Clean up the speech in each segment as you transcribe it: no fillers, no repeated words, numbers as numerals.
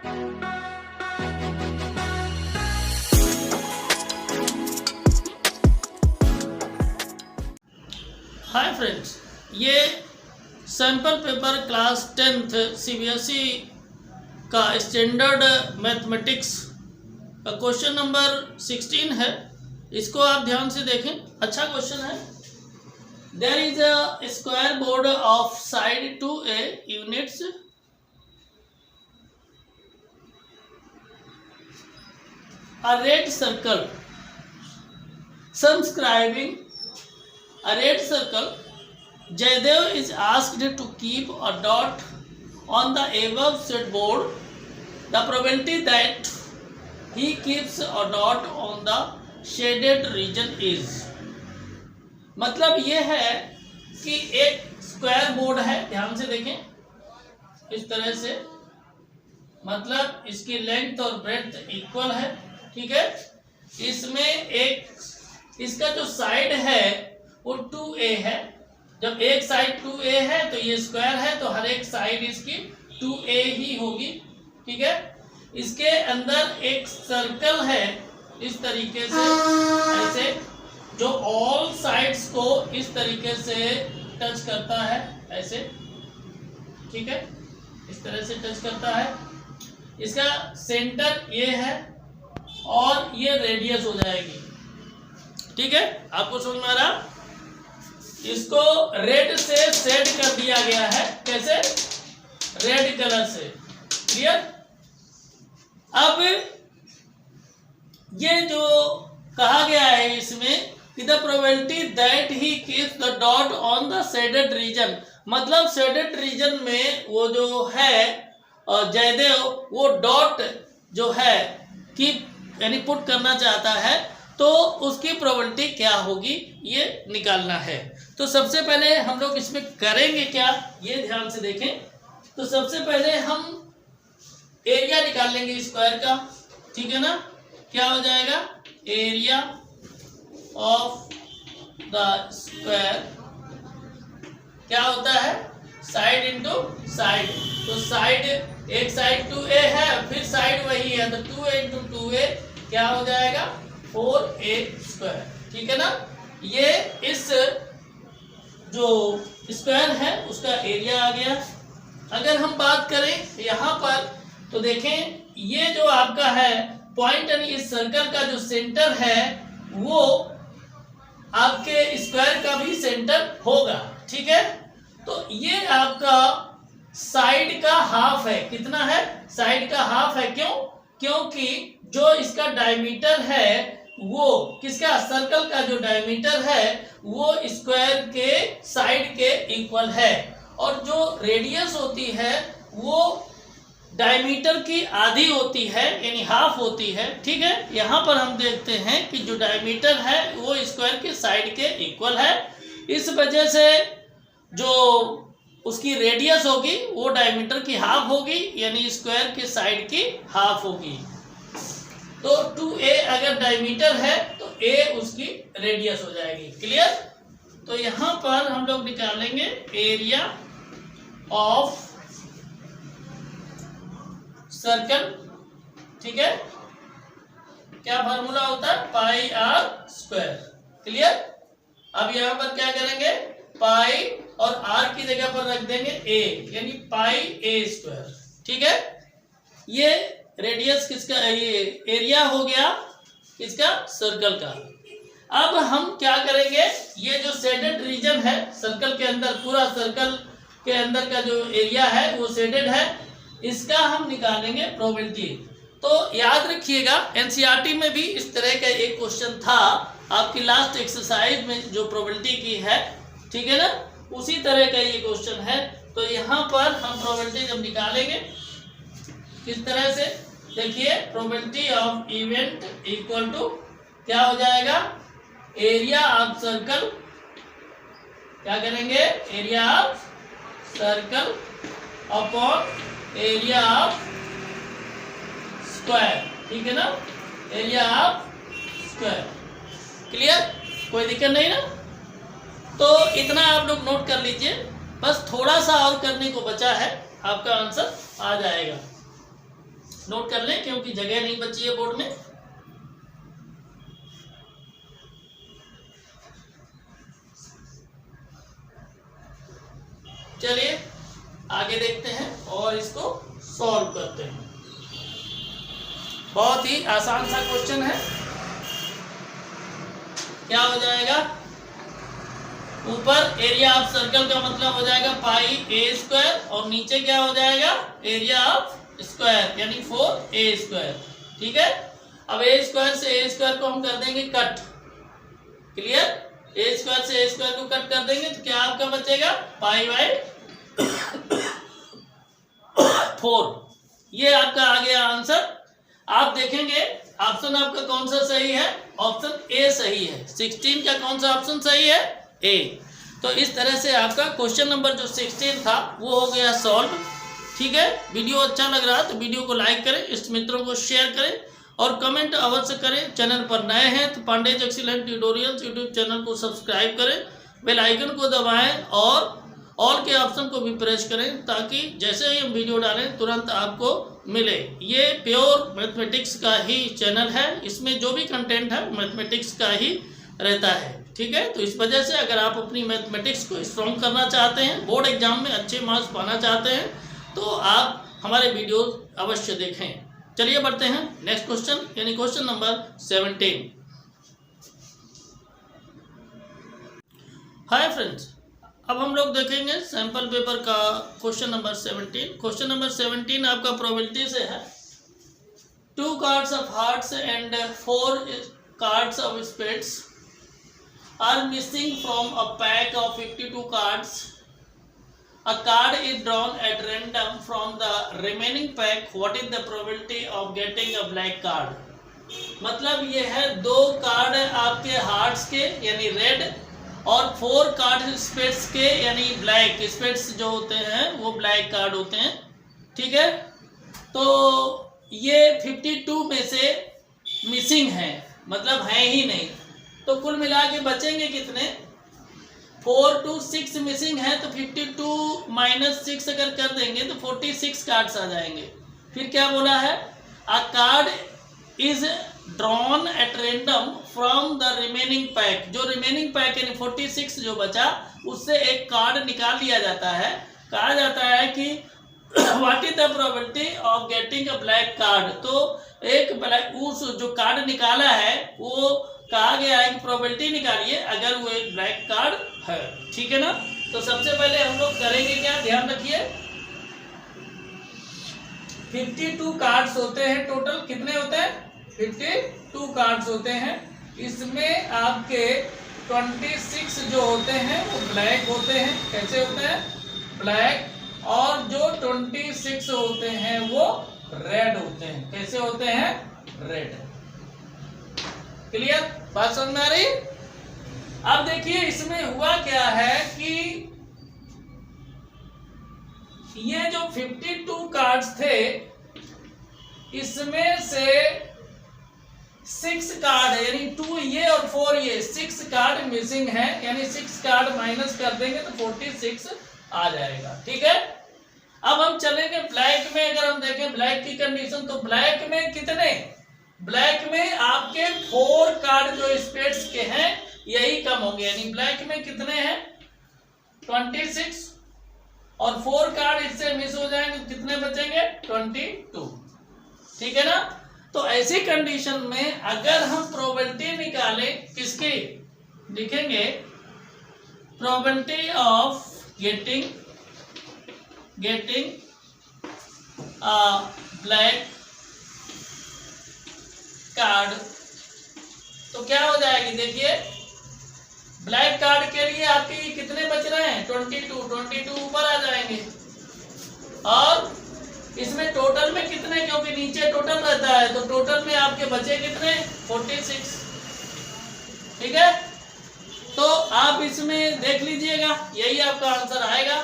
Hi friends, ये sample paper class 10th CBSE का standard mathematics का क्वेश्चन नंबर 16 है। इसको आप ध्यान से देखें, अच्छा क्वेश्चन है। There is a square board of side 2a units a red circle subscribing a red circle. Jaydev is asked to keep a dot on the above said board. The probability that he keeps a dot on the shaded region is. मतलब ये है कि एक square board है, ध्यान से देखें इस तरह से, मतलब इसकी लेंथ और ब्रेड्थ इक्वल है, ठीक है। इसमें एक इसका जो साइड है वो 2a है। जब एक साइड 2a है तो ये स्क्वायर है, तो हर एक साइड इसकी 2a ही होगी, ठीक है। इसके अंदर एक सर्कल है इस तरीके से, ऐसे, जो ऑल साइड्स को इस तरीके से टच करता है, ऐसे, ठीक है, इस तरह से टच करता है। इसका सेंटर ये है और ये रेडियस हो जाएगी, ठीक है। आपको समझ में आ रहा? इसको रेड से शेड कर दिया गया है, कैसे? रेड कलर से, क्लियर। अब ये जो कहा गया है इसमें कि the probability that he keeps the dot on the shaded region, मतलब शेडेड रीजन में वो जो है जयदेव वो डॉट जो है कि यानी पुट करना चाहता है, तो उसकी प्रोबेबिलिटी क्या होगी ये निकालना है। तो सबसे पहले हम लोग इसमें करेंगे क्या, ये ध्यान से देखें। तो सबसे पहले हम एरिया निकाल लेंगे स्क्वायर का, ठीक है ना। क्या हो जाएगा? एरिया ऑफ द स्क्वायर क्या होता है? Side into side. तो साइड, एक साइड 2a है, फिर साइड वही है, तो 2a इंटू 2a क्या हो जाएगा? 4a स्क्वायर, ठीक है ना। ये इस जो स्क्वायर है उसका एरिया आ गया। अगर हम बात करें यहाँ पर तो देखें, ये जो आपका है पॉइंट, यानी इस सर्कल का जो सेंटर है वो आपके स्क्वायर का भी सेंटर होगा, ठीक है। तो ये आपका साइड का हाफ है। कितना है? साइड का हाफ है। क्यों? क्योंकि जो इसका डायमीटर है वो किसका, सर्कल का जो डायमीटर है वो स्क्वायर के साइड के इक्वल है, और जो रेडियस होती है वो डायमीटर की आधी होती है, यानी हाफ होती है, ठीक है। यहाँ पर हम देखते हैं कि जो डायमीटर है वो स्क्वायर के साइड के इक्वल है। इस वजह से जो उसकी रेडियस होगी वो डायमीटर की हाफ होगी, यानी स्क्वायर के साइड की हाफ होगी। तो 2a अगर डायमीटर है तो a उसकी रेडियस हो जाएगी, क्लियर। तो यहाँ पर हम लोग निकालेंगे एरिया ऑफ सर्कल, ठीक है। क्या फार्मूला होता है? पाई आर स्क्वायर, क्लियर। अब यहाँ पर क्या करेंगे? पाई और आर की जगह पर रख देंगे a, यानी पाई a स्क्वायर, ठीक है। ये रेडियस किसका, ये एरिया हो गया किसका? सर्कल का। अब हम क्या करेंगे, ये जो शेडेड रीजन है सर्कल के अंदर, पूरा सर्कल के अंदर का जो एरिया है वो शेडेड है, इसका हम निकालेंगे प्रोबेबिलिटी। तो याद रखिएगा एनसीईआरटी में भी इस तरह का एक क्वेश्चन था आपकी लास्ट एक्सरसाइज में जो प्रोबेबिलिटी की है, ठीक है ना, उसी तरह का ये क्वेश्चन है। तो यहाँ पर हम प्रोबेबिलिटी जब निकालेंगे किस तरह से, देखिए, probability of event equal to क्या हो जाएगा? एरिया ऑफ सर्कल, क्या करेंगे? Area of circle upon area of square, ठीक है ना, एरिया ऑफ स्क्वायर, क्लियर। कोई दिक्कत नहीं ना। तो इतना आप लोग नोट कर लीजिए, बस थोड़ा सा और करने को बचा है, आपका आंसर आ जाएगा। नोट कर लें क्योंकि जगह नहीं बची है बोर्ड में। चलिए आगे देखते हैं और इसको सॉल्व करते हैं। बहुत ही आसान सा क्वेश्चन है। क्या हो जाएगा, ऊपर एरिया ऑफ सर्कल का मतलब हो जाएगा पाई ए स्क्वायर और नीचे क्या हो जाएगा एरिया ऑफ स्क्वायर यानी 4a स्क्वायर। ठीक है, अब ए स्क्वायर से ए स्क्वायर को हम कर देंगे कट। क्लियर, ए स्क्वायर से ए स्क्वायर को कट कर देंगे तो क्या आपका बचेगा पाई बाई 4। ये आपका आ गया आंसर। आप देखेंगे ऑप्शन आपका कौन सा सही है, ऑप्शन ए सही है। 16 का कौन सा ऑप्शन सही है, ए। तो इस तरह से आपका क्वेश्चन नंबर जो 16 था वो हो गया सॉल्व। ठीक है, वीडियो अच्छा लग रहा है तो वीडियो को लाइक करें, इष्ट मित्रों को शेयर करें और कमेंट अवश्य करें। चैनल पर नए हैं तो Pandey's excellent tutorials YouTube channel को सब्सक्राइब करें, बेल आइकन को दबाएं और ऑल के ऑप्शन को भी प्रेस करें ताकि जैसे ही हम वीडियो डालें तुरंत आपको मिले। ये प्योर मैथमेटिक्स का ही चैनल है, इसमें जो भी कंटेंट है मैथमेटिक्स का ही रहता है। ठीक है, तो इस वजह से अगर आप अपनी मैथमेटिक्स को स्ट्रॉन्ग करना चाहते हैं, बोर्ड एग्जाम में अच्छे मार्क्स पाना चाहते हैं तो आप हमारे वीडियो अवश्य देखें। चलिए बढ़ते हैं नेक्स्ट क्वेश्चन यानी क्वेश्चन नंबर 17। हाय फ्रेंड्स, अब हम लोग देखेंगे सैंपल पेपर का क्वेश्चन नंबर 17। क्वेश्चन नंबर 17 आपका प्रोबेबिलिटी से है। 2 cards of hearts and 4 cards of spades are missing from a pack of 52 cards. A card is drawn at random from the remaining pack. What is the probability of getting a black card? मतलब ये है 2 card आपके hearts के यानी red और 4 card spades के यानी black. Spades जो होते हैं वो ब्लैक कार्ड होते हैं। ठीक है, तो ये 52 में से मिसिंग है, मतलब है ही नहीं। तो कुल मिला के बचेंगे कितने, 4 to 6 मिसिंग है तो 52 माइनस 6 अगर कर देंगे तो 46 कार्ड्स आ जाएंगे। फिर क्या बोला है, अ card is drawn at random from the remaining pack. जो रिमेनिंग पैक यानी 46 जो बचा उससे एक कार्ड निकाल लिया जाता है। कहा जाता है कि what is the probability of getting a black card. तो एक ब्लैक उस जो कार्ड निकाला है वो कहा गया है कि प्रोबेबिलिटी निकालिए अगर वो एक ब्लैक कार्ड है। ठीक है ना, तो सबसे पहले हम लोग करेंगे क्या, ध्यान रखिए 52 कार्ड्स होते हैं टोटल। कितने होते हैं, 52 कार्ड्स होते हैं। इसमें आपके 26 जो होते हैं वो ब्लैक होते हैं। कैसे होते हैं, ब्लैक। और जो 26 होते हैं वो रेड होते हैं। कैसे होते हैं, रेड। क्लियर, बात समझ में आ रही। अब देखिए इसमें हुआ क्या है कि ये जो 52 कार्ड्स थे इसमें से 6 कार्ड यानी 2 ये और 4 ये 6 कार्ड मिसिंग है, यानी 6 कार्ड माइनस कर देंगे तो 46 आ जाएगा। ठीक है, अब हम चलेंगे ब्लैक में। अगर हम देखें ब्लैक की कंडीशन तो ब्लैक में कितने, ब्लैक में आपके 4 कार्ड जो स्पेड्स के हैं यही कम होंगे, यानी ब्लैक में कितने हैं 26 और 4 कार्ड इससे मिस हो जाएंगे, कितने बचेंगे 22। ठीक है ना, तो ऐसी कंडीशन में अगर हम प्रोबेबिलिटी निकालें किसकी, लिखेंगे probability of getting black card, तो क्या हो जाएगी, देखिए ब्लैक कार्ड के लिए आपके कितने बच रहे हैं 22 ऊपर आ जाएंगे। और इसमें टोटल में कितने, क्योंकि नीचे टोटल रहता है तो टोटल में आपके बचे कितने 46। ठीक है, तो आप इसमें देख लीजिएगा यही आपका आंसर आएगा।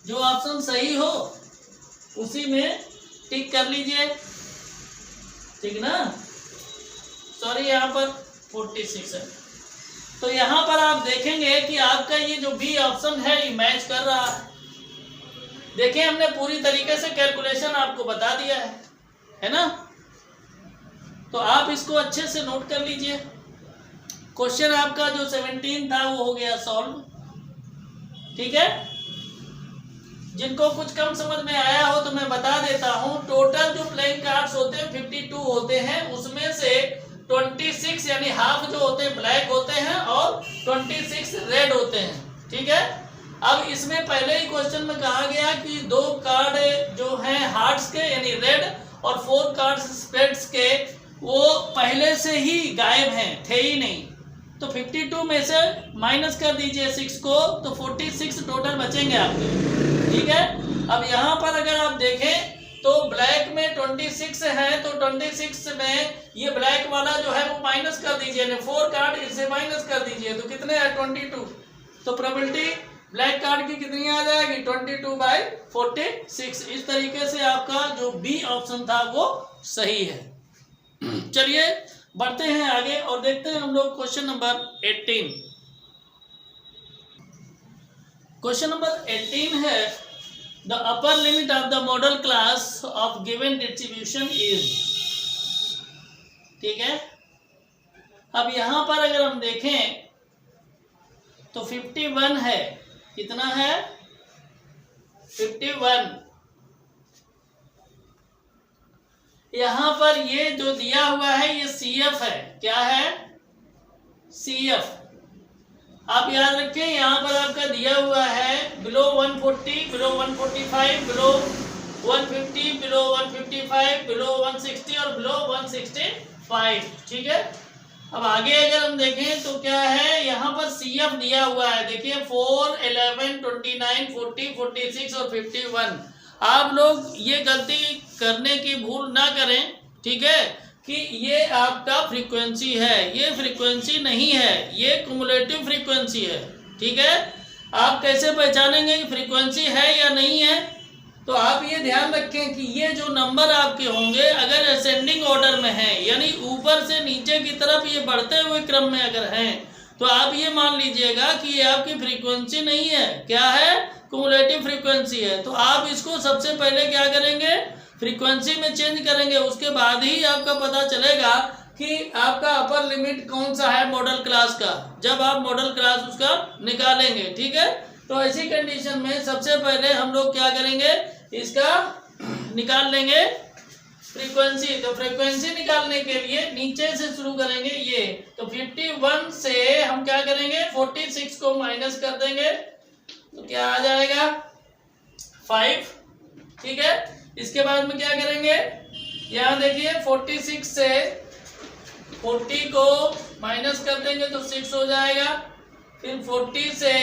जो ऑप्शन सही हो उसी में टिक कर लीजिए। ठीक ना, सॉरी यहाँ पर 46 है। तो यहाँ पर आप देखेंगे कि आपका ये जो बी ऑप्शन है ये मैच कर रहा है। देखिए हमने पूरी तरीके से कैलकुलेशन आपको बता दिया है। है ना। तो आप इसको अच्छे से नोट कर लीजिए। क्वेश्चन आपका जो 17 था वो हो गया सॉल्व, ठीक है। जिनको कुछ कम समझ में आया हो तो मैं बता देता हूं, टोटल जो प्लेइंग कार्ड्स होते हैं 52 होते हैं, उसमें से 26 यानी हाफ जो होते हैं ब्लैक होते हैं और 26 रेड होते हैं, ठीक है। अब इसमें पहले ही क्वेश्चन में कहा गया कि 2 कार्ड जो हैं हार्ट्स के यानी रेड और 4 कार्ड्स स्पेड्स के वो पहले से ही गायब हैं, थे ही नहीं। तो 52 में से माइनस कर दीजिए 6 को, तो 46 टोटल बचेंगे आपके, ठीक है। अब यहाँ पर अगर आप देखें तो ब्लैक में 26 है, तो 26 में ये ब्लैक वाला जो है वो माइनस कर दीजिए, 4 कार्ड इससे माइनस कर दीजिए, तो कितने है 22। तो प्रोबेबिलिटी ब्लैक कार्ड की कितनी आ जाएगी 22/46। इस तरीके से आपका जो बी ऑप्शन था वो सही है। चलिए बढ़ते हैं आगे और देखते हैं हम लोग क्वेश्चन नंबर 18। क्वेश्चन नंबर 18 है the upper limit of the model class of given distribution is, ठीक है। अब यहां पर अगर हम देखें तो 51 है, कितना है 51। यहां पर ये जो दिया हुआ है ये CF है, क्या है CF। आप याद रखें यहां पर आपका दिया हुआ है below 140, below 145, below 150, below 155, below 160 और बिलो 165, ठीक है। अब आगे अगर हम देखें तो क्या है, यहाँ पर CF दिया हुआ है, देखिए 4, 11, 29, 40, 46 और 51। आप लोग ये गलती करने की भूल ना करें, ठीक है, कि ये आपका फ्रीक्वेंसी है, ये फ्रीक्वेंसी नहीं है, ये कुमुलेटिव फ्रीक्वेंसी है, ठीक है। आप कैसे पहचानेंगे कि फ्रीक्वेंसी है या नहीं है, तो आप ये ध्यान रखें कि ये जो नंबर आपके होंगे अगर असेंडिंग ऑर्डर में है, यानी ऊपर से नीचे की तरफ ये बढ़ते हुए क्रम में अगर हैं, तो आप ये मान लीजिएगा कि ये आपकी फ्रीक्वेंसी नहीं है, क्या है कुमुलेटिव फ्रीक्वेंसी है। तो आप इसको सबसे पहले क्या करेंगे, फ्रीक्वेंसी में चेंज करेंगे, उसके बाद ही आपका पता चलेगा कि आपका अपर लिमिट कौन सा है मॉडल क्लास का, जब आप मॉडल क्लास उसका निकालेंगे, ठीक है। तो ऐसी कंडीशन में सबसे पहले हम लोग क्या करेंगे, इसका निकाल लेंगे फ्रीक्वेंसी। तो फ्रीक्वेंसी निकालने के लिए नीचे से शुरू करेंगे ये, तो 51 से हम क्या करेंगे 46 को माइनस कर देंगे, तो क्या आ जाएगा 5, ठीक है। इसके बाद में क्या करेंगे, यहाँ देखिए 46 से 40 को माइनस कर देंगे तो 6 हो जाएगा। फिर 40 से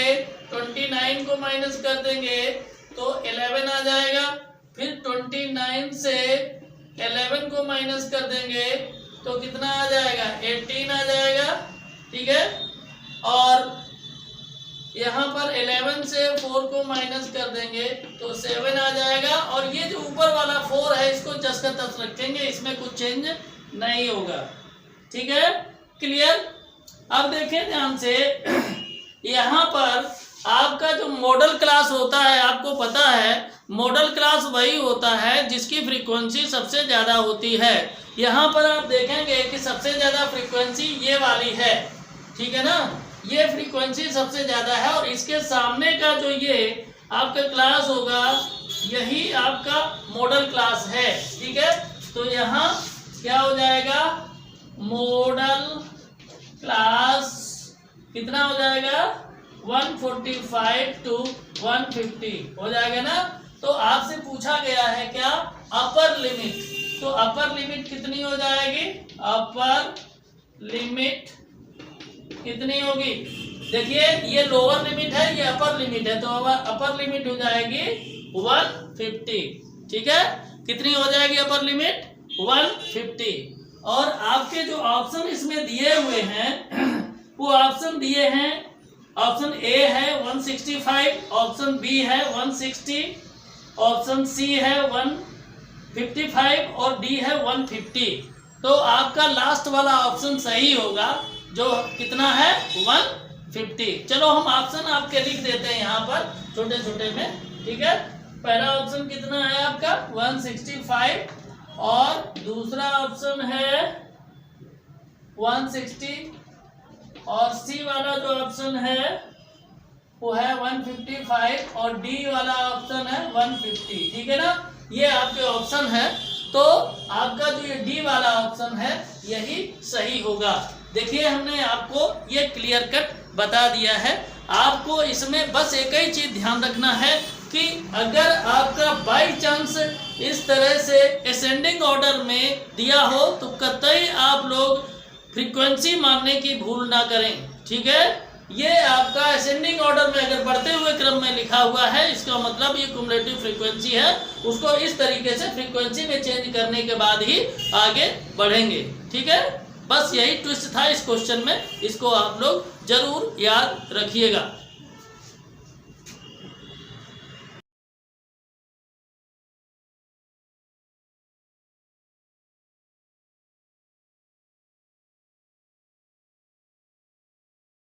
29 को माइनस कर देंगे तो 11 आ जाएगा। फिर 29 से 11 को माइनस कर देंगे तो कितना आ जाएगा 18 आ जाएगा, ठीक है। और यहाँ पर 11 से 4 को माइनस कर देंगे तो 7 आ जाएगा। और ये जो ऊपर वाला 4 है इसको जस का तस रखेंगे, इसमें कुछ चेंज नहीं होगा, ठीक है, क्लियर। अब देखें ध्यान से, यहाँ पर आपका जो मॉडल क्लास होता है, आपको पता है मॉडल क्लास वही होता है जिसकी फ्रीक्वेंसी सबसे ज़्यादा होती है। यहाँ पर आप देखेंगे कि सबसे ज़्यादा फ्रीक्वेंसी ये वाली है, ठीक है ना, ये फ्रीक्वेंसी सबसे ज़्यादा है। और इसके सामने का जो ये आपका क्लास होगा यही आपका मॉडल क्लास है, ठीक है। तो यहाँ क्या हो जाएगा, मॉडल क्लास कितना हो जाएगा 145 to 150 हो जाएगा ना। तो आपसे पूछा गया है क्या, अपर लिमिट, तो अपर लिमिट कितनी हो जाएगी, अपर लिमिट कितनी होगी, देखिए ये लोअर लिमिट है, ये अपर लिमिट है, तो अपर लिमिट हो जाएगी 150, ठीक है। कितनी हो जाएगी अपर लिमिट 150। और आपके जो ऑप्शन इसमें दिए हुए हैं वो ऑप्शन दिए हैं, ऑप्शन ए है 165, ऑप्शन बी है 160, ऑप्शन सी है 155 और डी है 150। तो आपका लास्ट वाला ऑप्शन सही होगा, जो कितना है 150। चलो हम ऑप्शन आपके लिख देते हैं यहाँ पर छोटे छोटे में, ठीक है। पहला ऑप्शन कितना है आपका 165, और दूसरा ऑप्शन है 160 और सी वाला जो ऑप्शन है वो है 155 और डी वाला ऑप्शन है 150। ठीक है ना, ये आपके ऑप्शन है। तो आपका जो ये डी वाला ऑप्शन है यही सही होगा। देखिए हमने आपको ये क्लियर कट बता दिया है। आपको इसमें बस एक ही चीज ध्यान रखना है कि अगर आपका बाई चांस इस तरह से असेंडिंग ऑर्डर में दिया हो तो कतई आप लोग फ्रीक्वेंसी मानने की भूल ना करें। ठीक है, ये आपका असेंडिंग ऑर्डर में अगर बढ़ते हुए क्रम में लिखा हुआ है, इसका मतलब ये क्युमुलेटिव फ्रीक्वेंसी है। उसको इस तरीके से फ्रीक्वेंसी में चेंज करने के बाद ही आगे बढ़ेंगे। ठीक है, बस यही ट्विस्ट था इस क्वेश्चन में, इसको आप लोग जरूर याद रखिएगा।